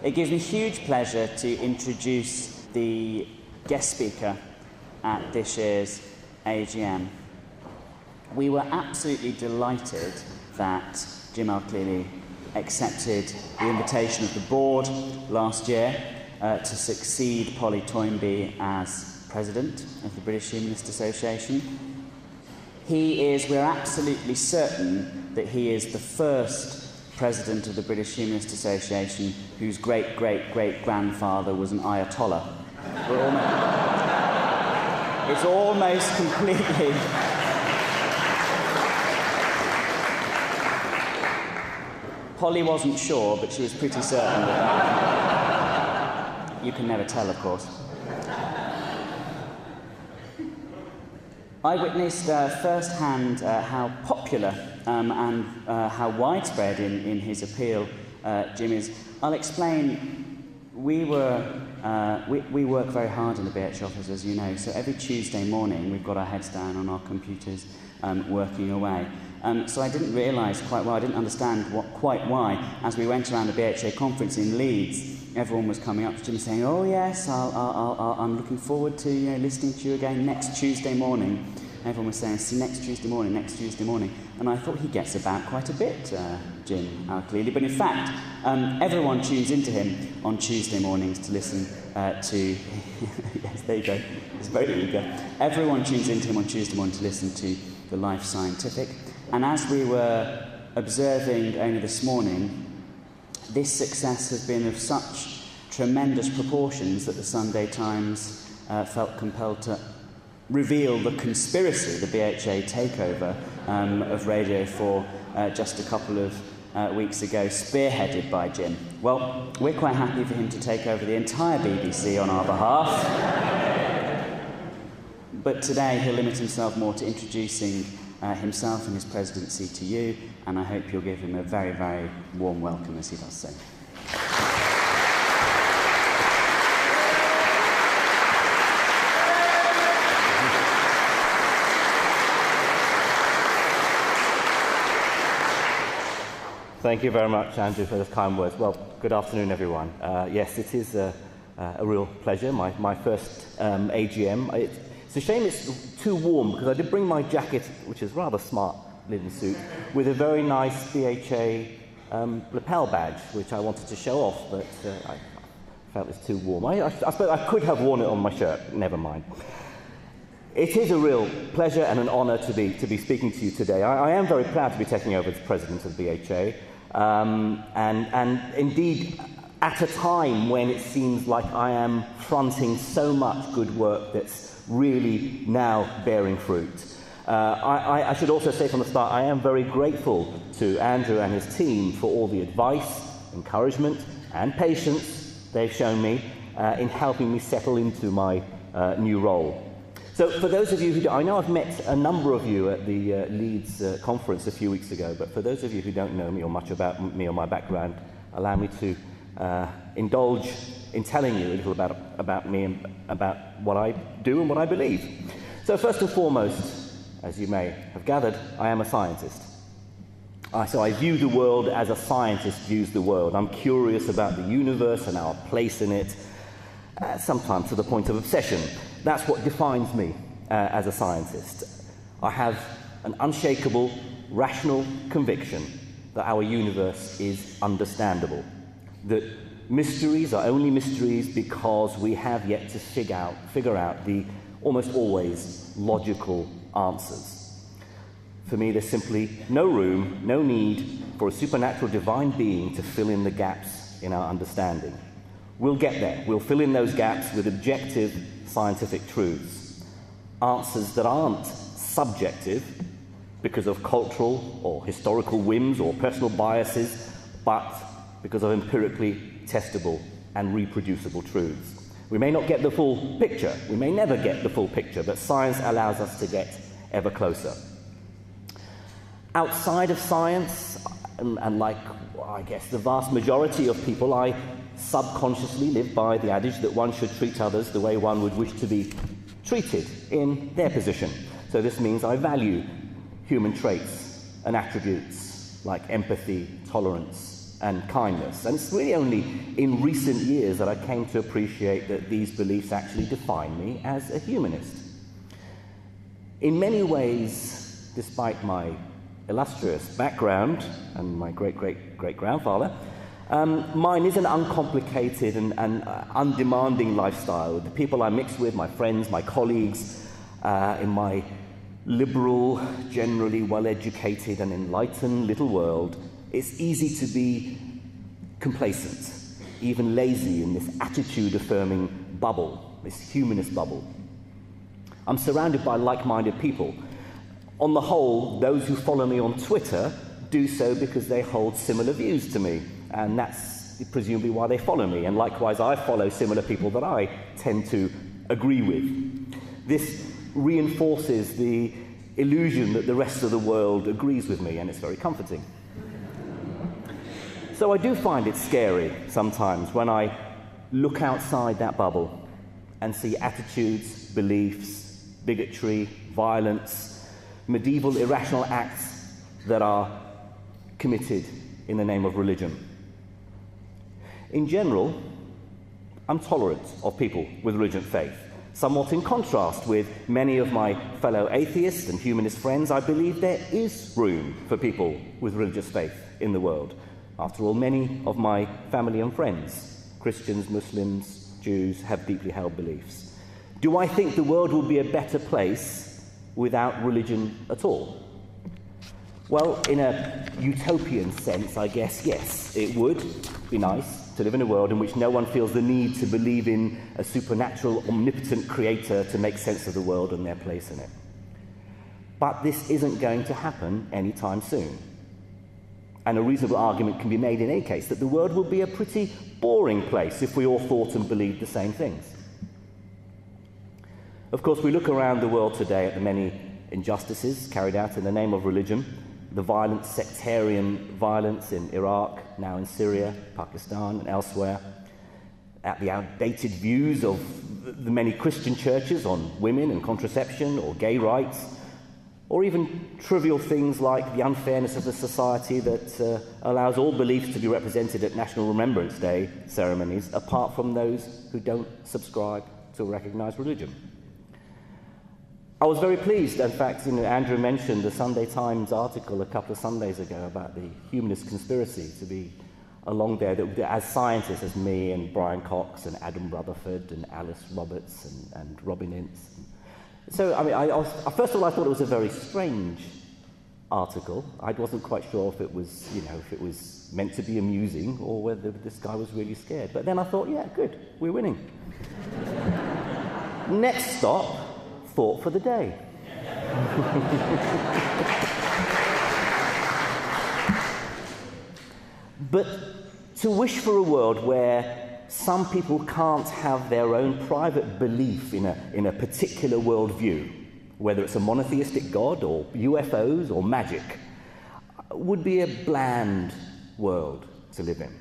It gives me huge pleasure to introduce the guest speaker at this year's AGM. We were absolutely delighted that Jim Al-Khalili accepted the invitation of the board last year to succeed Polly Toynbee as president of the British Humanist Association. We're absolutely certain that he is the first president of the British Humanist Association whose great-great-great-grandfather was an Ayatollah. It's almost completely... Polly wasn't sure, but she was pretty certain of that. You can never tell, of course. I witnessed firsthand how popular and how widespread in his appeal Jim is. I'll explain. We work very hard in the BH office, as you know, so every Tuesday morning we've got our heads down on our computers working away. So I didn't realise quite well, I didn't understand quite why, as we went around the BHA conference in Leeds, everyone was coming up to Jim saying, "Oh yes, I'm looking forward to listening to you again next Tuesday morning." Everyone was saying, "See, next Tuesday morning, next Tuesday morning." And I thought he gets about quite a bit, Jim Al-Khalili. But in fact, everyone tunes into him on Tuesday mornings to listen to... yes, there you go. He's very eager. Everyone tunes into him on Tuesday morning to listen to the Life Scientific. And as we were observing only this morning, this success has been of such tremendous proportions that the Sunday Times felt compelled to reveal the conspiracy, the BHA takeover of Radio 4 just a couple of weeks ago, spearheaded by Jim. Well, we're quite happy for him to take over the entire BBC on our behalf. But today he'll limit himself more to introducing himself and his presidency to you, and I hope you'll give him a very, very warm welcome as he does so. Thank you very much, Andrew, for those kind words. Well, good afternoon, everyone. Yes, it is a real pleasure, my first AGM. It's a shame it's too warm, because I did bring my jacket, which is rather smart linen suit, with a very nice BHA lapel badge, which I wanted to show off, but I felt it's too warm. I suppose I could have worn it on my shirt, never mind. It is a real pleasure and an honour to be speaking to you today. I am very proud to be taking over as president of BHA, and indeed at a time when it seems like I am fronting so much good work that's really now bearing fruit. I should also say from the start, I am very grateful to Andrew and his team for all the advice, encouragement and patience they've shown me in helping me settle into my new role. So for those of you who I know I've met a number of you at the Leeds conference a few weeks ago, but for those of you who don't know me or much about me or my background, allow me to indulge in telling you a little about me and about what I do and what I believe. So first and foremost, as you may have gathered, I am a scientist. So I view the world as a scientist views the world. I'm curious about the universe and our place in it, sometimes to the point of obsession. That's what defines me as a scientist. I have an unshakable, rational conviction that our universe is understandable, that mysteries are only mysteries because we have yet to figure out the almost always logical answers. For me, there's simply no room, no need for a supernatural divine being to fill in the gaps in our understanding. We'll get there. We'll fill in those gaps with objective scientific truths. Answers that aren't subjective because of cultural or historical whims or personal biases, but because of empirically testable and reproducible truths. We may not get the full picture. We may never get the full picture, but science allows us to get ever closer. Outside of science, and like, I guess, the vast majority of people, I subconsciously live by the adage that one should treat others the way one would wish to be treated in their position. So this means I value human traits and attributes like empathy, tolerance, and kindness. And it's really only in recent years that I came to appreciate that these beliefs actually define me as a humanist. In many ways, despite my illustrious background and my great-great-great-grandfather, mine is an uncomplicated and undemanding lifestyle. The people I mix with, my friends, my colleagues, in my liberal, generally well-educated and enlightened little world, it's easy to be complacent, even lazy in this attitude-affirming bubble, this humanist bubble. I'm surrounded by like-minded people. On the whole, those who follow me on Twitter do so because they hold similar views to me, and that's presumably why they follow me, and likewise I follow similar people that I tend to agree with. This reinforces the illusion that the rest of the world agrees with me, and it's very comforting. So I do find it scary sometimes when I look outside that bubble and see attitudes, beliefs, bigotry, violence, medieval irrational acts that are committed in the name of religion. In general, I'm tolerant of people with religious faith. Somewhat in contrast with many of my fellow atheists and humanist friends, I believe there is room for people with religious faith in the world. After all, many of my family and friends, Christians, Muslims, Jews, have deeply held beliefs. Do I think the world would be a better place without religion at all? Well, in a utopian sense, I guess, yes, it would be nice to live in a world in which no one feels the need to believe in a supernatural, omnipotent creator to make sense of the world and their place in it. But this isn't going to happen anytime soon. And a reasonable argument can be made in any case that the world would be a pretty boring place if we all thought and believed the same things. Of course, we look around the world today at the many injustices carried out in the name of religion, the violent sectarian violence in Iraq, now in Syria, Pakistan, and elsewhere, at the outdated views of the many Christian churches on women and contraception or gay rights, or even trivial things like the unfairness of a society that allows all beliefs to be represented at National Remembrance Day ceremonies, apart from those who don't subscribe to a recognised religion. I was very pleased, in fact, Andrew mentioned the Sunday Times article a couple of Sundays ago about the humanist conspiracy to be along there, that as scientists, as me and Brian Cox and Adam Rutherford and Alice Roberts and Robin Ince. So, I mean, first of all, I thought it was a very strange article. I wasn't quite sure if it was, if it was meant to be amusing or whether this guy was really scared. But then I thought, yeah, good, we're winning. Next stop, thought for the day. But to wish for a world where some people can't have their own private belief in a particular worldview, whether it's a monotheistic God or UFOs or magic, would be a bland world to live in.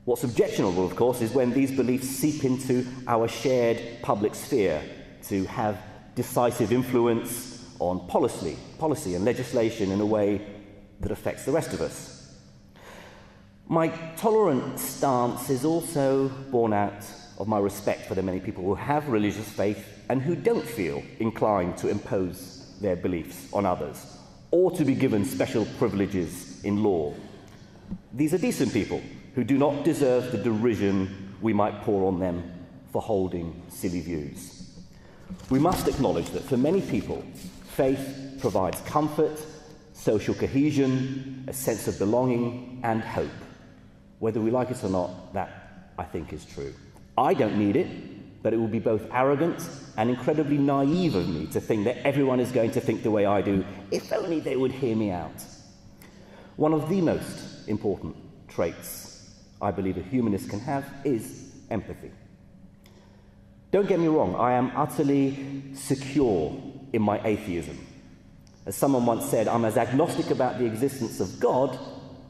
What's objectionable, of course, is when these beliefs seep into our shared public sphere to have decisive influence on policy and legislation in a way that affects the rest of us. My tolerant stance is also born out of my respect for the many people who have religious faith and who don't feel inclined to impose their beliefs on others or to be given special privileges in law. These are decent people who do not deserve the derision we might pour on them for holding silly views. We must acknowledge that for many people, faith provides comfort, social cohesion, a sense of belonging, and hope. Whether we like it or not, that, I think, is true. I don't need it, but it would be both arrogant and incredibly naive of me to think that everyone is going to think the way I do, if only they would hear me out. One of the most important traits I believe a humanist can have is empathy. Don't get me wrong, I am utterly secure in my atheism. As someone once said, I'm as agnostic about the existence of God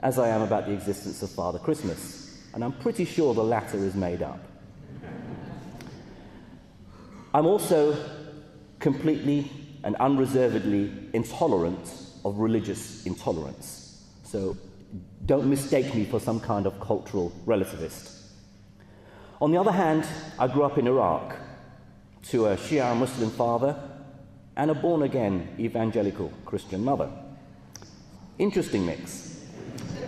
as I am about the existence of Father Christmas, and I'm pretty sure the latter is made up. I'm also completely and unreservedly intolerant of religious intolerance. So don't mistake me for some kind of cultural relativist. On the other hand, I grew up in Iraq to a Shia Muslim father and a born-again evangelical Christian mother. Interesting mix.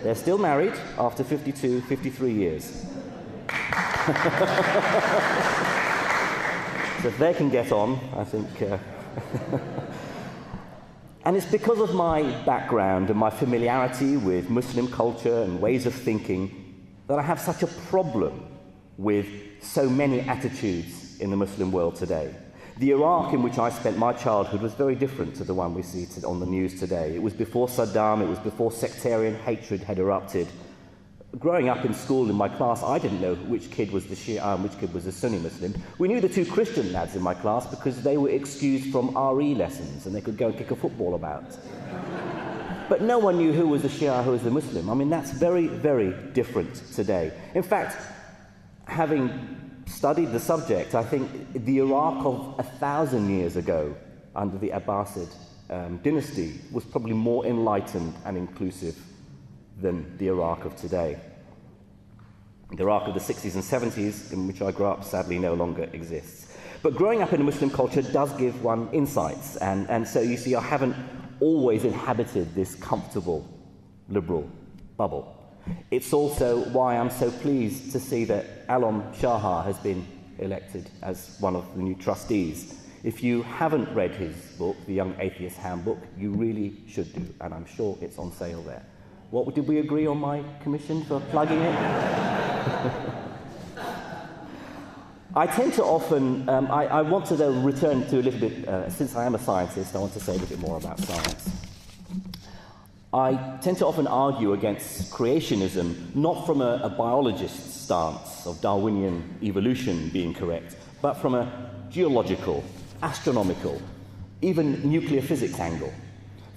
They're still married after 52, 53 years. So if they can get on, I think... And it's because of my background and my familiarity with Muslim culture and ways of thinking that I have such a problem with so many attitudes in the Muslim world today. The Iraq in which I spent my childhood was very different to the one we see on the news today. It was before Saddam, it was before sectarian hatred had erupted. Growing up in school in my class, I didn't know which kid was the Shia and which kid was the Sunni Muslim. We knew the two Christian lads in my class because they were excused from RE lessons and they could go and kick a football about. But no one knew who was the Shia, who was the Muslim. I mean, that's very, very different today. In fact, having studied the subject, I think the Iraq of 1,000 years ago, under the Abbasid dynasty, was probably more enlightened and inclusive than the Iraq of today. The Iraq of the 60s and 70s, in which I grew up, sadly no longer exists. But growing up in a Muslim culture does give one insights, and so you see I haven't always inhabited this comfortable liberal bubble. It's also why I'm so pleased to see that Alam Shahar has been elected as one of the new trustees. If you haven't read his book, The Young Atheist Handbook, you really should do, and I'm sure it's on sale there. What did we agree on my commission for plugging it? I tend to often, I want to though return to a little bit, since I am a scientist, I want to say a little bit more about science. I tend to often argue against creationism, not from a biologist's stance of Darwinian evolution being correct, but from a geological, astronomical, even nuclear physics angle.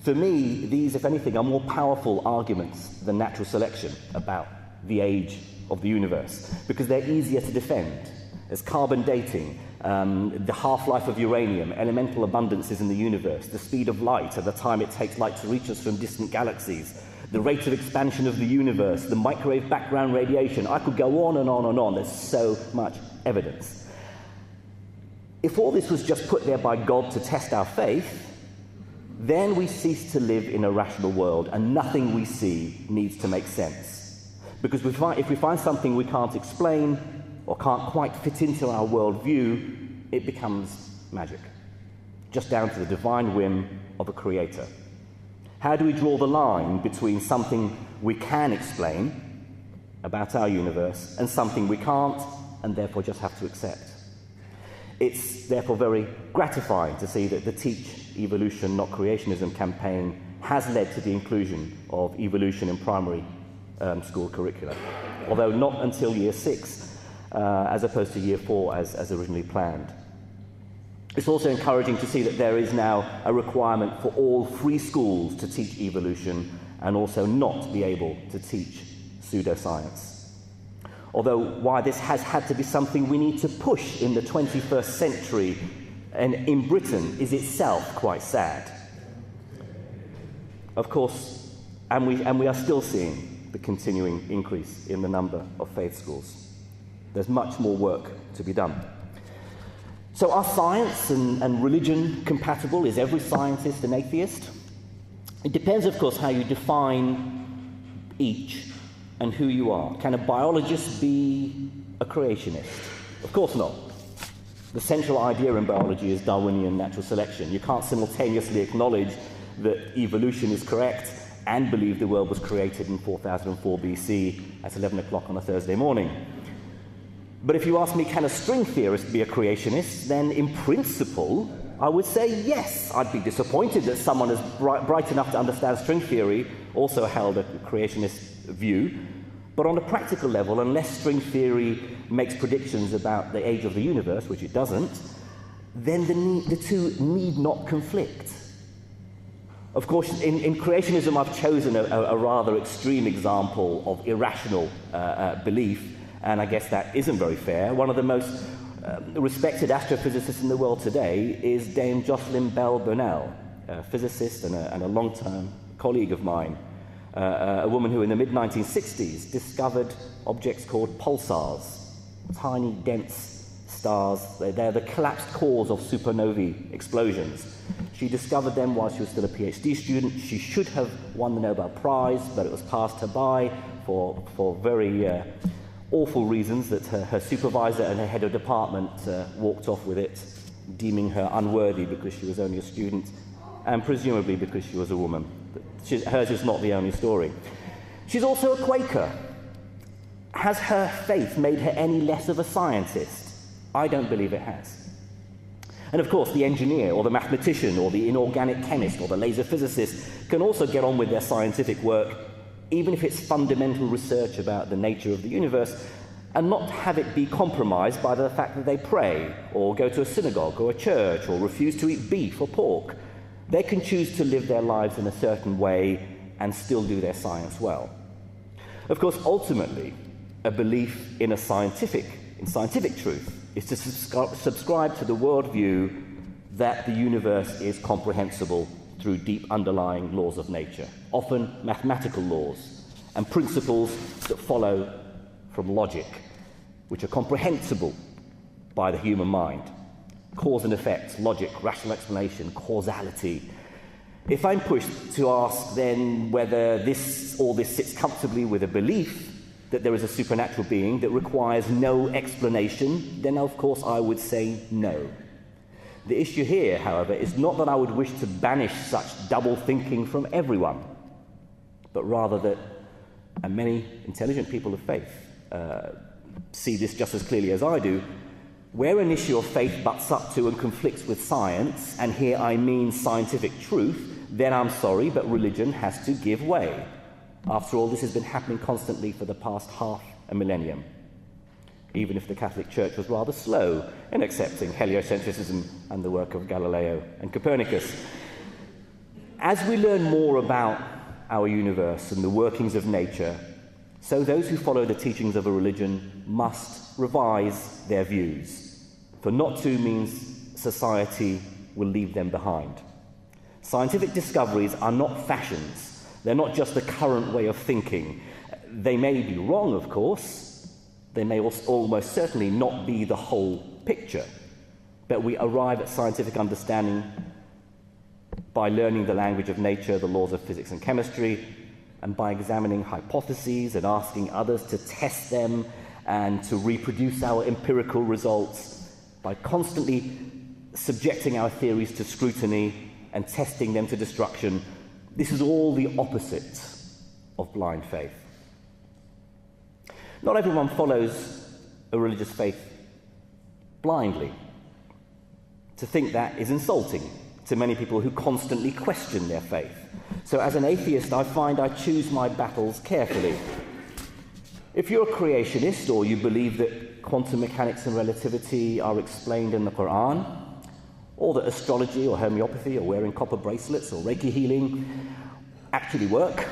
For me, these, if anything, are more powerful arguments than natural selection about the age of the universe, because they're easier to defend. There's carbon dating, the half-life of uranium, elemental abundances in the universe, the speed of light and the time it takes light to reach us from distant galaxies, the rate of expansion of the universe, the microwave background radiation. I could go on and on and on. There's so much evidence. If all this was just put there by God to test our faith, then we cease to live in a rational world, and nothing we see needs to make sense. Because if we find something we can't explain or can't quite fit into our worldview, it becomes magic, just down to the divine whim of a creator. How do we draw the line between something we can explain about our universe and something we can't and therefore just have to accept? It's therefore very gratifying to see that the Teach Evolution, Not Creationism campaign has led to the inclusion of evolution in primary school curricula, although not until year 6, as opposed to year 4 as originally planned. It's also encouraging to see that there is now a requirement for all free schools to teach evolution and also not be able to teach pseudoscience. Although why this has had to be something we need to push in the 21st century and in Britain is itself quite sad. Of course, and we are still seeing the continuing increase in the number of faith schools. There's much more work to be done. So are science and religion compatible? Is every scientist an atheist? It depends, of course, how you define each and who you are. Can a biologist be a creationist? Of course not. The central idea in biology is Darwinian natural selection. You can't simultaneously acknowledge that evolution is correct and believe the world was created in 4004 BC at 11 o'clock on a Thursday morning. But if you ask me, can a string theorist be a creationist, then in principle, I would say yes. I'd be disappointed that someone as bright enough to understand string theory also held a creationist view. But on a practical level, unless string theory makes predictions about the age of the universe, which it doesn't, then the two need not conflict. Of course, in creationism, I've chosen a rather extreme example of irrational belief, and I guess that isn't very fair. One of the most respected astrophysicists in the world today is Dame Jocelyn Bell Burnell, a physicist and a long-term colleague of mine. a woman who in the mid-1960s discovered objects called pulsars, tiny, dense stars. They're the collapsed cores of supernovae explosions. She discovered them while she was still a PhD student. She should have won the Nobel Prize, but it was passed her by for very awful reasons that her supervisor and her head of department walked off with it, deeming her unworthy because she was only a student, and presumably because she was a woman. Hers is not the only story. She's also a Quaker. Has her faith made her any less of a scientist? I don't believe it has. And of course, the engineer or the mathematician or the inorganic chemist or the laser physicist can also get on with their scientific work, even if it's fundamental research about the nature of the universe, and not have it be compromised by the fact that they pray or go to a synagogue or a church or refuse to eat beef or pork. They can choose to live their lives in a certain way and still do their science well. Of course, ultimately, a belief in scientific truth is to subscribe to the worldview that the universe is comprehensible through deep underlying laws of nature, often mathematical laws, and principles that follow from logic, which are comprehensible by the human mind. Cause and effect, logic, rational explanation, causality. If I'm pushed to ask then whether all this sits comfortably with a belief that there is a supernatural being that requires no explanation, then of course I would say no. The issue here, however, is not that I would wish to banish such double thinking from everyone, but rather that, and many intelligent people of faith see this just as clearly as I do, where an issue of faith butts up to and conflicts with science, and here I mean scientific truth, then I'm sorry, but religion has to give way. After all, this has been happening constantly for the past half a millennium, even if the Catholic Church was rather slow in accepting heliocentrism and the work of Galileo and Copernicus. As we learn more about our universe and the workings of nature, so those who follow the teachings of a religion must revise their views, for not to means society will leave them behind. Scientific discoveries are not fashions. They're not just the current way of thinking. They may be wrong, of course. They may almost certainly not be the whole picture. But we arrive at scientific understanding by learning the language of nature, the laws of physics and chemistry, and by examining hypotheses and asking others to test them and to reproduce our empirical results, by constantly subjecting our theories to scrutiny and testing them to destruction. This is all the opposite of blind faith. Not everyone follows a religious faith blindly. To think that is insulting to many people who constantly question their faith. So as an atheist, I find I choose my battles carefully. If you're a creationist or you believe that quantum mechanics and relativity are explained in the Quran, or that astrology or homeopathy or wearing copper bracelets or Reiki healing actually work,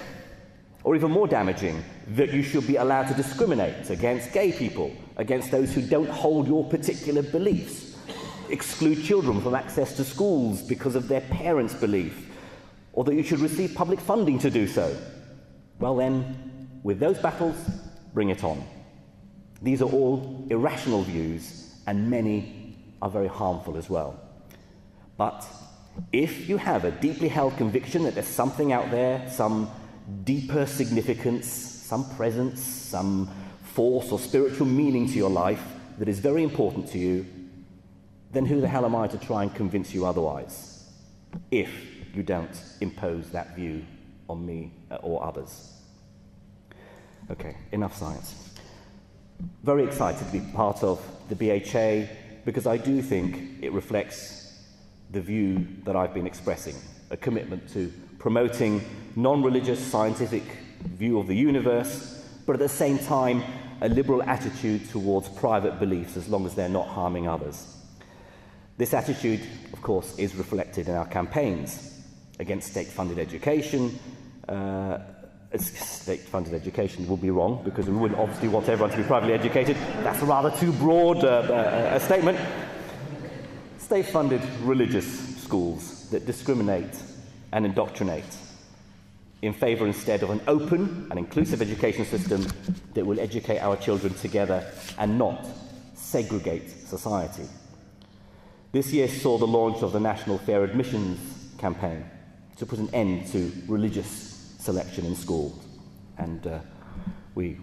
or even more damaging, that you should be allowed to discriminate against gay people, against those who don't hold your particular beliefs, exclude children from access to schools because of their parents' belief, or that you should receive public funding to do so, well then, with those battles, bring it on. These are all irrational views, and many are very harmful as well. But if you have a deeply held conviction that there's something out there, some deeper significance, some presence, some force or spiritual meaning to your life that is very important to you, then who the hell am I to try and convince you otherwise, if you don't impose that view on me or others? Okay, enough science. Very excited to be part of the BHA because I do think it reflects the view that I've been expressing, a commitment to promoting non-religious scientific view of the universe, but at the same time a liberal attitude towards private beliefs as long as they're not harming others. This attitude, of course, is reflected in our campaigns against state-funded education. State-funded education would be wrong, because we wouldn't obviously want everyone to be privately educated. That's a rather too broad a statement. State-funded religious schools that discriminate and indoctrinate. in favour instead of an open and inclusive education system that will educate our children together and not segregate society. This year saw the launch of the National Fair Admissions campaign to put an end to religious selection in schools. And we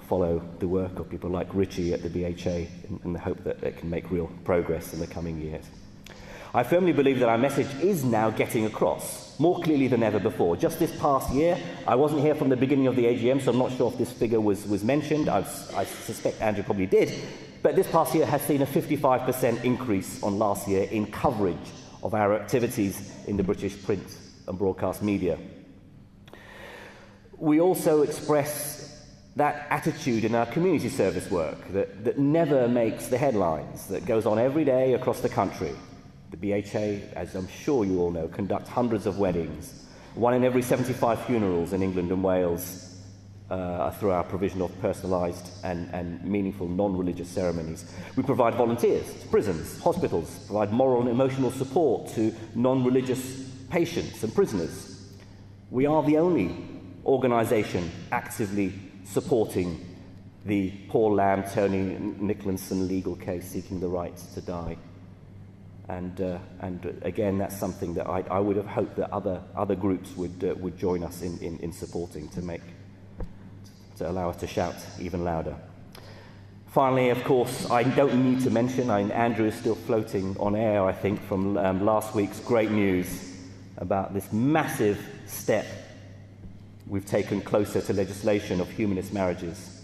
follow the work of people like Richie at the BHA in the hope that it can make real progress in the coming years. I firmly believe that our message is now getting across more clearly than ever before. Just this past year, I wasn't here from the beginning of the AGM, so I'm not sure if this figure was mentioned. I suspect Andrew probably did. But this past year has seen a 55% increase on last year in coverage of our activities in the British print and broadcast media. We also express that attitude in our community service work that never makes the headlines, that goes on every day across the country. The BHA, as I'm sure you all know, conducts hundreds of weddings, 1 in every 75 funerals in England and Wales, through our provision of personalised and meaningful non-religious ceremonies. We provide volunteers to prisons, hospitals, provide moral and emotional support to non-religious patients and prisoners. We are the only organisation actively supporting the Paul Lamb, Tony Nicholson legal case seeking the right to die. And again, that's something that I would have hoped that other groups would join us in supporting to allow us to shout even louder. Finally, of course, I don't need to mention, Andrew is still floating on air, I think, from last week's great news about this massive step we've taken closer to legislation of humanist marriages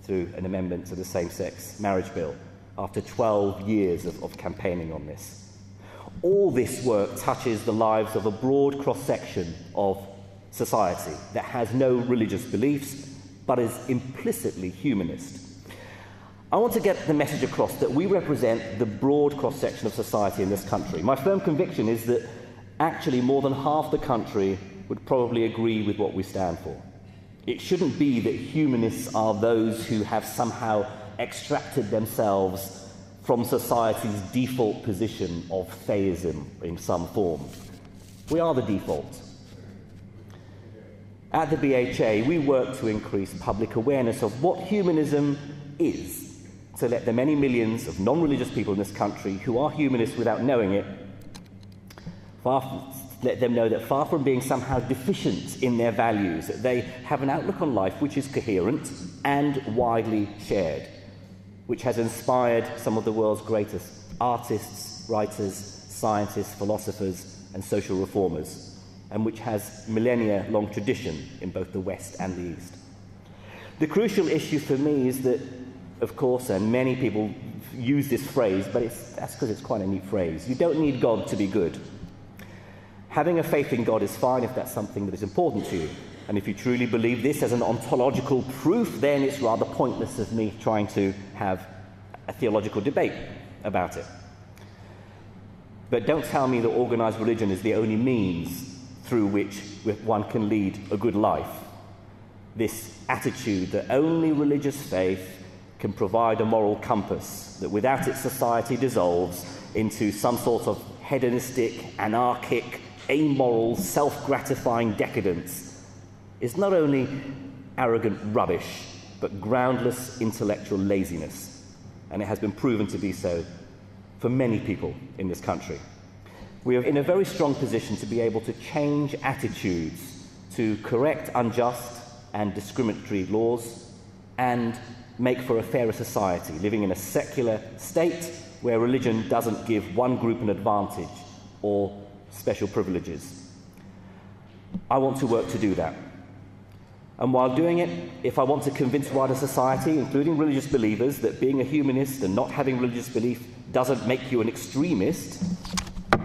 through an amendment to the same-sex marriage bill after 12 years of campaigning on this. All this work touches the lives of a broad cross-section of society that has no religious beliefs but is implicitly humanist. I want to get the message across that we represent the broad cross-section of society in this country. My firm conviction is that actually more than half the country would probably agree with what we stand for. It shouldn't be that humanists are those who have somehow extracted themselves from society's default position of theism in some form. We are the default. At the BHA, we work to increase public awareness of what humanism is, to let the many millions of non-religious people in this country who are humanists without knowing it, let them know that far from being somehow deficient in their values, that they have an outlook on life which is coherent and widely shared, which has inspired some of the world's greatest artists, writers, scientists, philosophers, and social reformers, and which has millennia-long tradition in both the West and the East. The crucial issue for me is that, of course, and many people use this phrase, but that's because it's quite a neat phrase, you don't need God to be good. Having a faith in God is fine if that's something that is important to you. And if you truly believe this as an ontological proof, then it's rather pointless of me trying to have a theological debate about it. But don't tell me that organised religion is the only means through which one can lead a good life. This attitude that only religious faith can provide a moral compass, that without it society dissolves into some sort of hedonistic, anarchic, amoral, self-gratifying decadence, is not only arrogant rubbish, but groundless intellectual laziness. And it has been proven to be so for many people in this country. We are in a very strong position to be able to change attitudes, to correct unjust and discriminatory laws, and make for a fairer society, living in a secular state where religion doesn't give one group an advantage or special privileges. I want to work to do that. And while doing it, if I want to convince wider society, including religious believers, that being a humanist and not having religious belief doesn't make you an extremist,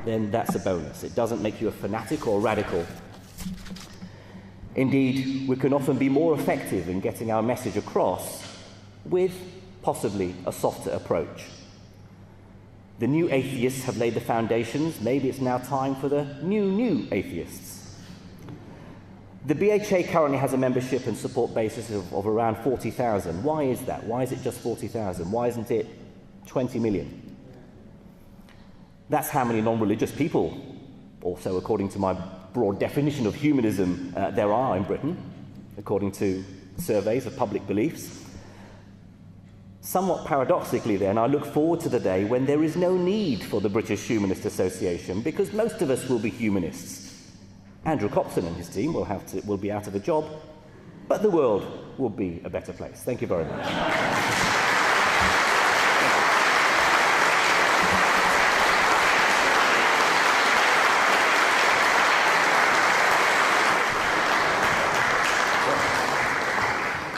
then that's a bonus. It doesn't make you a fanatic or radical. Indeed, we can often be more effective in getting our message across with possibly a softer approach. The new atheists have laid the foundations. Maybe it's now time for the new atheists. The BHA currently has a membership and support basis of around 40,000. Why is that? Why is it just 40,000? Why isn't it 20 million? That's how many non-religious people, also according to my broad definition of humanism there are in Britain, according to surveys of public beliefs. Somewhat paradoxically then, I look forward to the day when there is no need for the British Humanist Association, because most of us will be humanists. Andrew Copson and his team will be out of a job, but the world will be a better place. Thank you very much.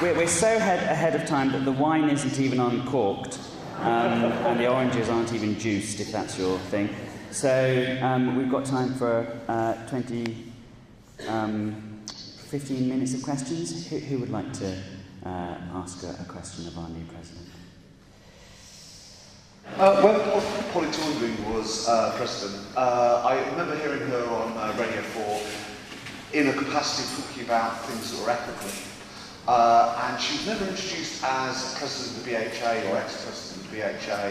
We're so ahead of time that the wine isn't even uncorked, and the oranges aren't even juiced, if that's your thing. So we've got time for 15 minutes of questions. Who would like to ask a question of our new president? When Polly Toynbee was president, I remember hearing her on Radio 4 in a capacity talking about things that were ethical. And she was never introduced as president of the BHA or ex-president of the BHA.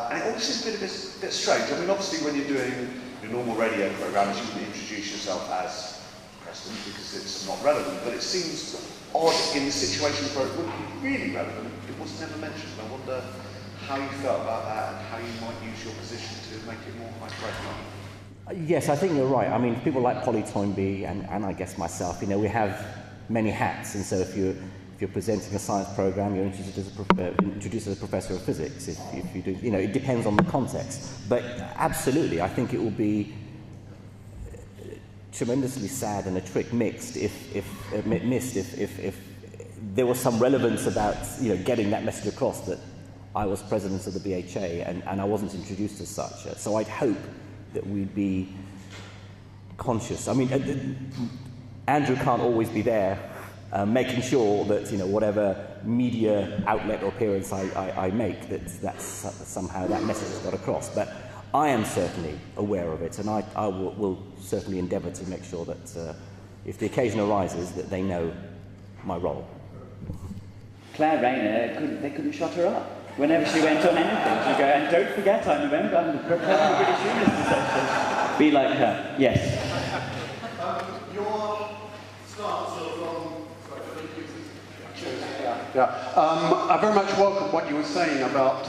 And it always seems a bit strange. I mean, obviously, when you're doing your normal radio programmes, you wouldn't introduce yourself as president because it's not relevant. But it seems odd in the situation where it would be really relevant. It was never mentioned. I wonder how you felt about that and how you might use your position to make it more high-profile. Yes, I think you're right. I mean, people like Polly Toynbee and I guess myself, you know, we have many hats, and so if you're presenting a science program, you're introduced as a professor of physics. If you do, you know, it depends on the context. But absolutely, I think it will be tremendously sad and a trick missed if there was some relevance about, you know, getting that message across that I was president of the BHA and I wasn't introduced as such. So I'd hope that we'd be conscious. I mean, Andrew can't always be there, making sure that, you know, whatever media outlet or appearance I make, that's somehow that message has got across. But I am certainly aware of it, and I will certainly endeavour to make sure that if the occasion arises, that they know my role. Claire Rayner, they couldn't shut her up. Whenever she went on anything, she'd go, and don't forget, I'm a member of the British Humanist Association. Be like her. Yes. I very much welcome what you were saying about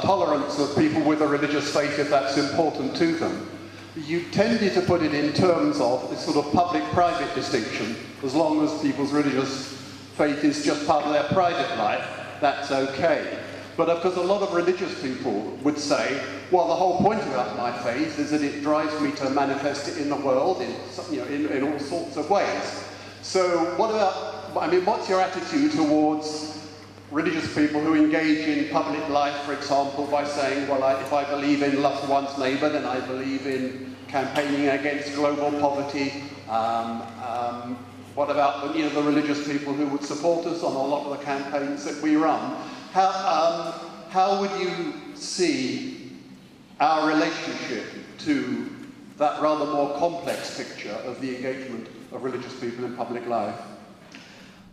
tolerance of people with a religious faith if that's important to them. You tended to put it in terms of this sort of public-private distinction. As long as people's religious faith is just part of their private life, that's okay. But of course a lot of religious people would say, well, the whole point about my faith is that it drives me to manifest it in the world in all sorts of ways. So what about, I mean, what's your attitude towards religious people who engage in public life, for example, by saying, well, if I believe in love for one's neighbour, then I believe in campaigning against global poverty. What about the religious people who would support us on a lot of the campaigns that we run? How would you see our relationship to that rather more complex picture of the engagement of religious people in public life?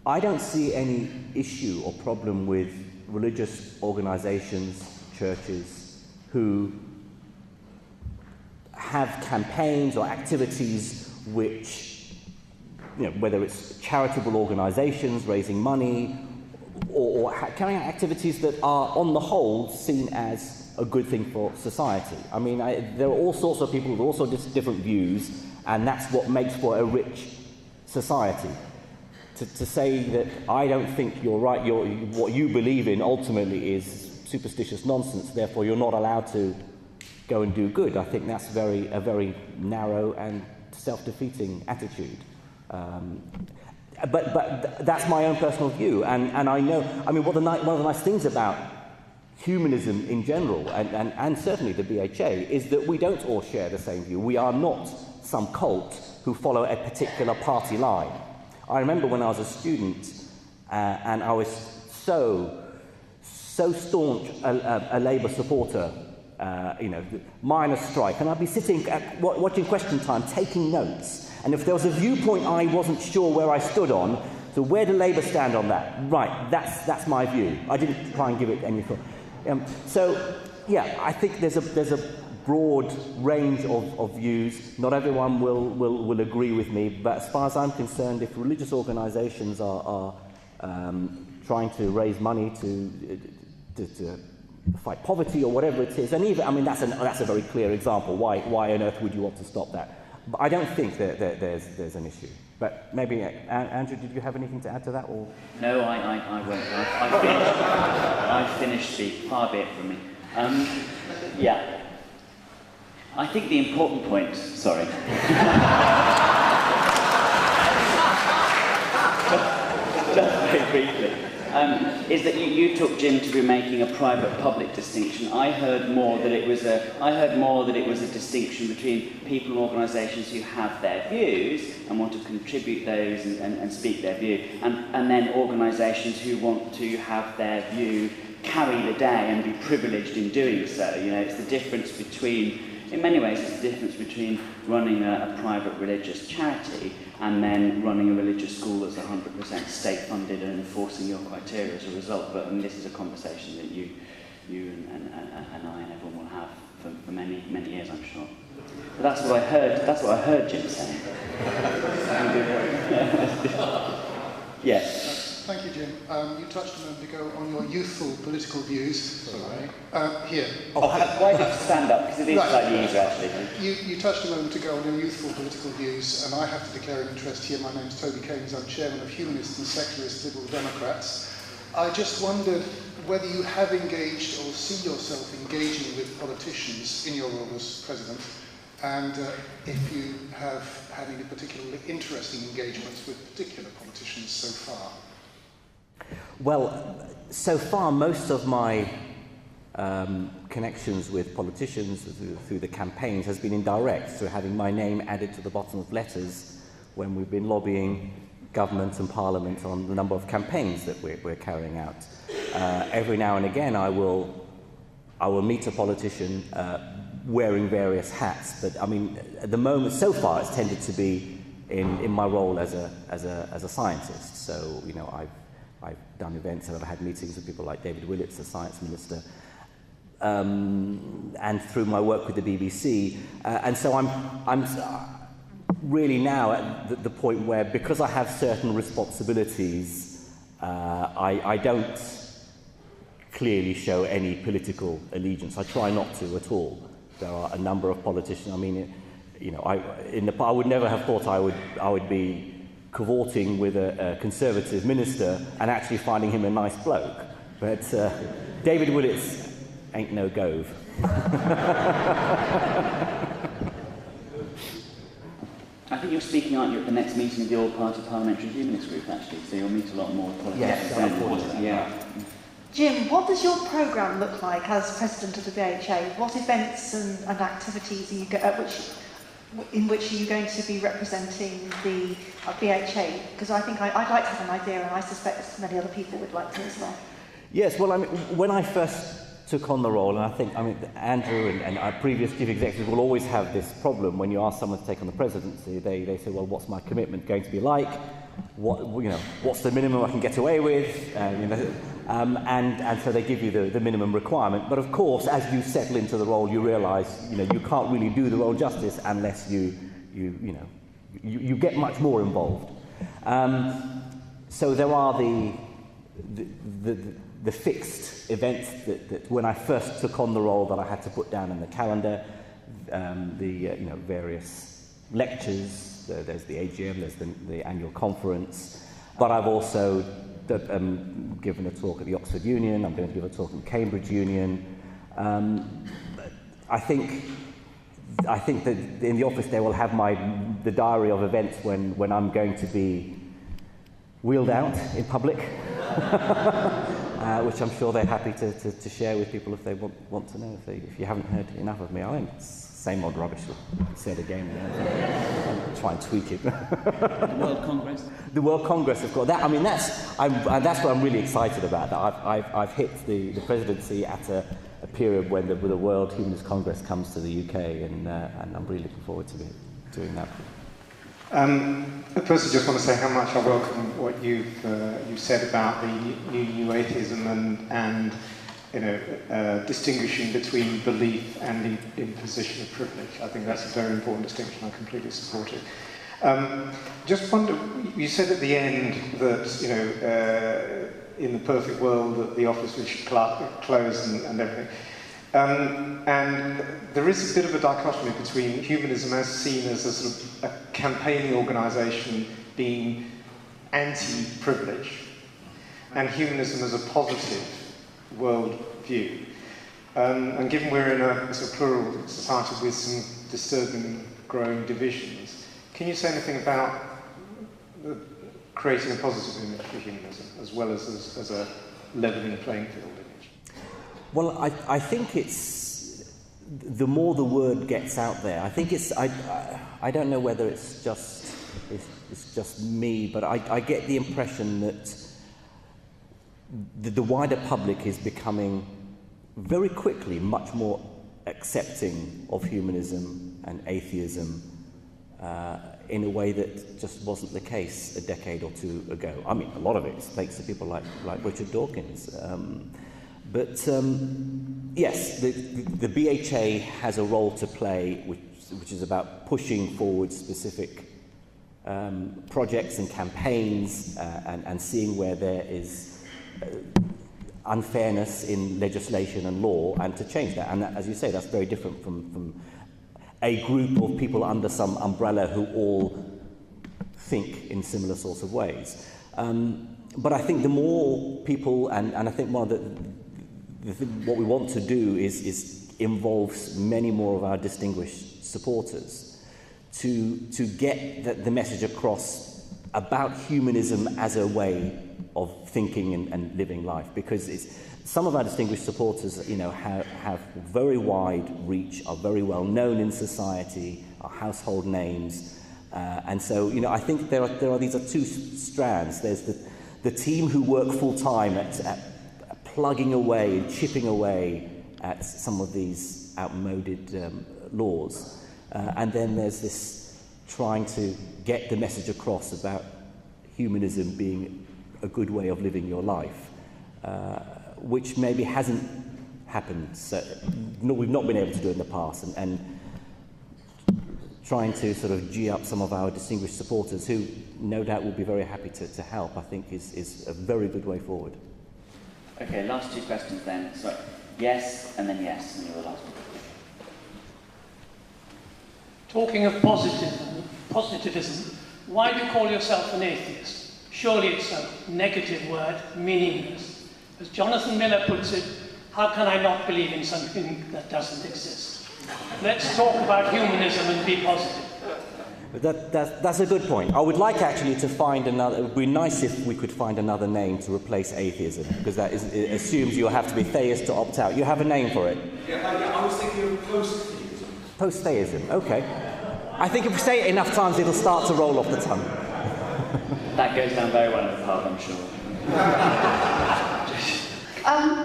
I don't see any issue or problem with religious organisations, churches, who have campaigns or activities which, you know, whether it's charitable organisations raising money or carrying out activities that are, on the whole, seen as a good thing for society. I mean, there are all sorts of people with all sorts of different views, and that's what makes for a rich society. To say that I don't think you're right, what you believe in ultimately is superstitious nonsense, therefore you're not allowed to go and do good, I think that's a very narrow and self-defeating attitude. But that's my own personal view, and I know, I mean, one of the nice things about humanism in general, and certainly the BHA, is that we don't all share the same view. We are not some cult who follow a particular party line. I remember when I was a student, and I was so staunch a Labour supporter, minus strike, and I'd be sitting watching Question Time, taking notes, and if there was a viewpoint I wasn't sure where I stood on, so where do Labour stand on that? Right, that's my view. I didn't try and give it any thought. So, yeah, I think there's a broad range of views. Not everyone will agree with me, but as far as I'm concerned, if religious organisations are trying to raise money to fight poverty or whatever it is, and even, I mean, that's a very clear example. Why on earth would you want to stop that? But I don't think that there's an issue. But maybe, Andrew, did you have anything to add to that? Or? No, I won't. I've finished speaking. Far be it from me. Yeah. I think the important point, sorry. Just very briefly. Is that you took Jim to be making a private-public distinction. I heard more that it was a distinction between people and organisations who have their views and want to contribute those and speak their view, and then organisations who want to have their view carry the day and be privileged in doing so. You know, it's the difference between, in many ways, it's the difference between running a private religious charity and then running a religious school that's 100% state-funded and enforcing your criteria as a result. But this is a conversation that you and I and everyone will have for many, many years, I'm sure. But that's what I heard. That's what I heard Jim saying. Yes. Thank you, Jim. You touched a moment ago on your youthful political views. Sorry. Here. Why did you stand up? Because it is slightly easier, actually. You touched a moment ago on your youthful political views, and I have to declare an interest here. My name's Toby Keynes. I'm chairman of Humanist and Secularist Liberal Democrats. I just wondered whether you have engaged or see yourself engaging with politicians in your role as president, and if you have had any particularly interesting engagements with particular politicians so far. Well, so far, most of my connections with politicians through the campaigns has been indirect, through having my name added to the bottom of letters when we've been lobbying government and parliament on the number of campaigns that we're carrying out. Every now and again, I will meet a politician wearing various hats, but I mean, at the moment, so far, it's tended to be in my role as a scientist. So, you know, I've done events and I've had meetings with people like David Willetts, the science minister, and through my work with the BBC. And so I'm really now at the point where, because I have certain responsibilities, I don't clearly show any political allegiance. I try not to at all. There are a number of politicians. I mean, you know, I would never have thought I would be cavorting with a Conservative minister and actually finding him a nice bloke. But David Willetts ain't no gove. I think you're speaking, aren't you, at the next meeting of the All-Party Parliamentary Humanist Group, actually, so you'll meet a lot more politicians. Yes, yeah. Jim, what does your programme look like as President of the BHA? What events and activities are you in which are you going to be representing the BHA? Because I think I'd like to have an idea, and I suspect many other people would like to as well. Yes, well, I mean, when I first took on the role, and I think, I mean, Andrew and our previous chief executives will always have this problem when you ask someone to take on the presidency. They say, well, what's my commitment going to be like? What's the minimum I can get away with? And so they give you the minimum requirement. But of course, as you settle into the role, you realise, you can't really do the role justice unless you get much more involved. So there are the fixed events that when I first took on the role that I had to put down in the calendar, various lectures. There's the AGM, there's the annual conference, but I've also given a talk at the Oxford Union. I'm going to give a talk at Cambridge Union. I think that in the office they will have the diary of events when I'm going to be wheeled out in public, which I'm sure they're happy to share with people if they want to know. If you haven't heard enough of me, I won't. Same old rubbish said again. I'll try and tweak it. The World Congress. The World Congress, of course. That's what I'm really excited about. That I've hit the presidency at a period when the World Humanist Congress comes to the UK, and I'm really looking forward to doing that. First, I just want to say how much I welcome what you've said about the new atheism and distinguishing between belief and imposition of privilege. I think that's a very important distinction. I completely support it. Just wonder, you said at the end that, in the perfect world, that the office was closed and everything. And there is a bit of a dichotomy between humanism as seen as a sort of a campaigning organisation being anti-privilege, and humanism as a positive world view. And given we're in a sort of plural society with some disturbing growing divisions, can you say anything about creating a positive image for humanism as well as a levelling playing field image? Well, I think it's, the more the word gets out there, I think it's, I don't know whether it's just me, but I get the impression that the wider public is becoming very quickly much more accepting of humanism and atheism in a way that just wasn't the case a decade or two ago. I mean, a lot of it is thanks to people like Richard Dawkins. Yes, the BHA has a role to play, which is about pushing forward specific projects and campaigns and seeing where there is unfairness in legislation and law, and to change that. And that, as you say, that's very different from a group of people under some umbrella who all think in similar sorts of ways. But I think the more people, and I think one of what we want to do is involves many more of our distinguished supporters to get the message across about humanism as a way of thinking and living life, because some of our distinguished supporters, have very wide reach, are very well known in society, are household names, and so I think these are two strands. There's the team who work full time at plugging away and chipping away at some of these outmoded laws, and then there's this trying to get the message across about humanism being a good way of living your life, which maybe hasn't happened. We've not been able to do it in the past, and trying to sort of gee up some of our distinguished supporters, who no doubt will be very happy to help, I think is a very good way forward. Okay, last two questions then. So, yes, and then yes, and you're the last one. Talking of positivism, why do you call yourself an atheist? Surely it's a negative word, meaningless. As Jonathan Miller puts it, how can I not believe in something that doesn't exist? Let's talk about humanism and be positive. That's a good point. I would like actually to find another. It would be nice if we could find another name to replace atheism, because it assumes you'll have to be theist to opt out. You have a name for it? Yeah, I was thinking of post-theism. Post-theism, okay. I think if we say it enough times, it'll start to roll off the tongue. That goes down very well in the pub, I'm sure.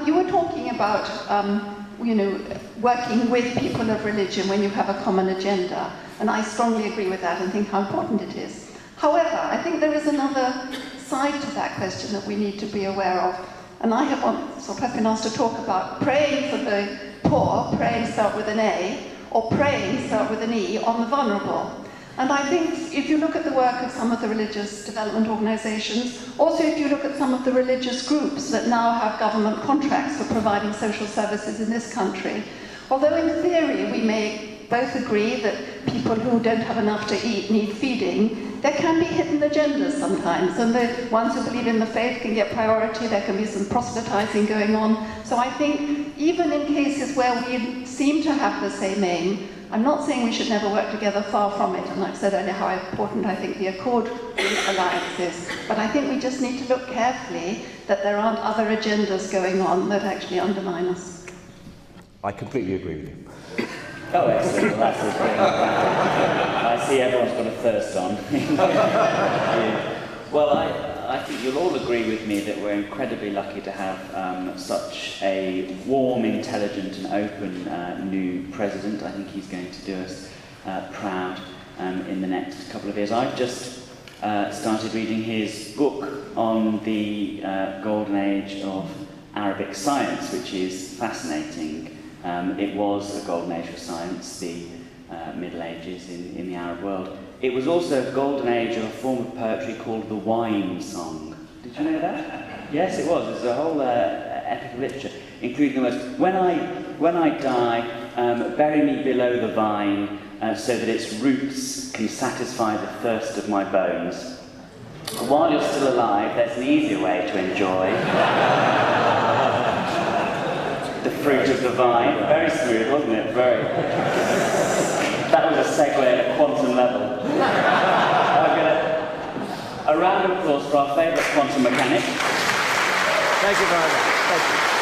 You were talking about, working with people of religion when you have a common agenda, and I strongly agree with that and think how important it is. However, I think there is another side to that question that we need to be aware of, and I have been asked to talk about praying for the poor, praying spelled with an A, or praying spelled with an E, on the vulnerable. And I think if you look at the work of some of the religious development organisations, also if you look at some of the religious groups that now have government contracts for providing social services in this country, although in theory we may both agree that people who don't have enough to eat need feeding, there can be hidden agendas sometimes, and the ones who believe in the faith can get priority, there can be some proselytising going on. So I think even in cases where we seem to have the same aim, I'm not saying we should never work together, far from it, and I've said earlier how important I think the Accord alliance is, but I think we just need to look carefully that there aren't other agendas going on that actually undermine us. I completely agree with you. Oh, excellent. Well, that's a great I see everyone's got a thirst on. Well, I think you'll all agree with me that we're incredibly lucky to have such a warm, intelligent and open new president. I think he's going to do us proud in the next couple of years. I've just started reading his book on the golden age of Arabic science, which is fascinating. It was a golden age for science, the Middle Ages in the Arab world. It was also a golden age of a form of poetry called the wine song. Did you know that? Yes, it was. There's a whole epic of literature, including the words, when I die, bury me below the vine, so that its roots can satisfy the thirst of my bones. But while you're still alive, there's an easier way to enjoy the fruit of the vine. Very smooth, wasn't it? Very. That was a segue at a quantum level. A round of applause for our favourite quantum mechanic. Thank you very much. Thank you.